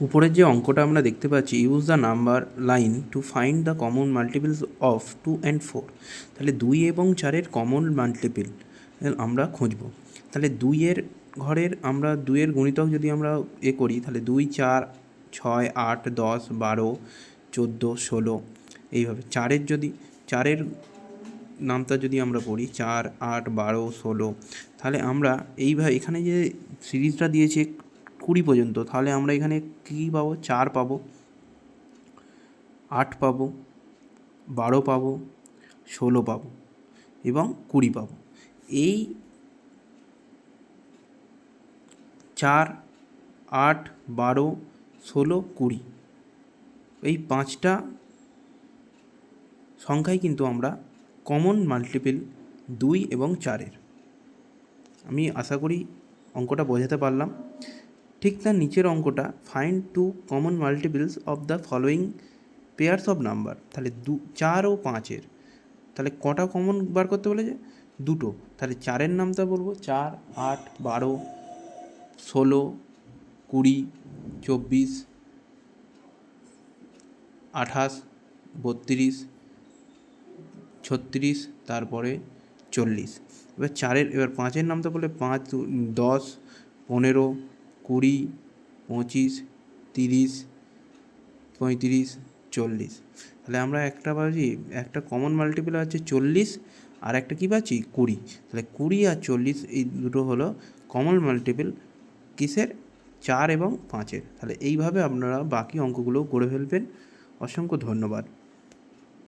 উপরের যে অঙ্কটা আমরা দেখতে পাচ্ছি, use the number line to find the common multiples of 2 and 4। তাহলে 2 এবং 4-এর কমন মাল্টিপল আমরা খুঁজব। তাহলে 2-এর ঘরের আমরা 2-এর গুণিতক যদি আমরা করি, তাহলে 2, 4, 6, 8, 10, 12, 14, 16 এইভাবে। 4-এর নামটা যদি আমরা পড়ি 4, 8, 12, 16, তাহলে আমরা এইভাবে এখানে যে সিরিজটা দিয়েছে 20 পর্যন্ত, তাহলে আমরা এখানে কী পাবো? 4 পাবো, 8 পাবো, 12 পাবো, 16 পাবো এবং 20 পাবো। এই 4, 8, 12, 16, 20 এই 5টা সংখ্যাই কিন্তু আমরা কমন মাল্টিপল 2 এবং 4-এর। আমি আশা করি অঙ্কটা বোঝাতে পারলাম। ঠিক তার নিচের অঙ্কটা, find 2 common multiples of the following pairs of number. তাহলে 4 ও 5-এর, তাহলে কটা কমন বার করতে বলেছে? 2টো। তাহলে 4-এর নামটা বলবো 4, 8, 12, 16, 20, 24, 28, 32, 36, তারপরে 40। এবার 5-এর নামটা বলে 5, 10, 15, 20, 25, 30, 35, 40। তাহলে আমরা একটা কমন মাল্টিপল আছে 40, আর একটা কী পাচ্ছি? 20। তাহলে 20 আর 40 এই দুটো হলো কমন মাল্টিপল কিসের? 4 এবং 5-এর। তাহলে এইভাবে আপনারা বাকি অঙ্কগুলো করে ফেলবেন। অসংখ্য ধন্যবাদ।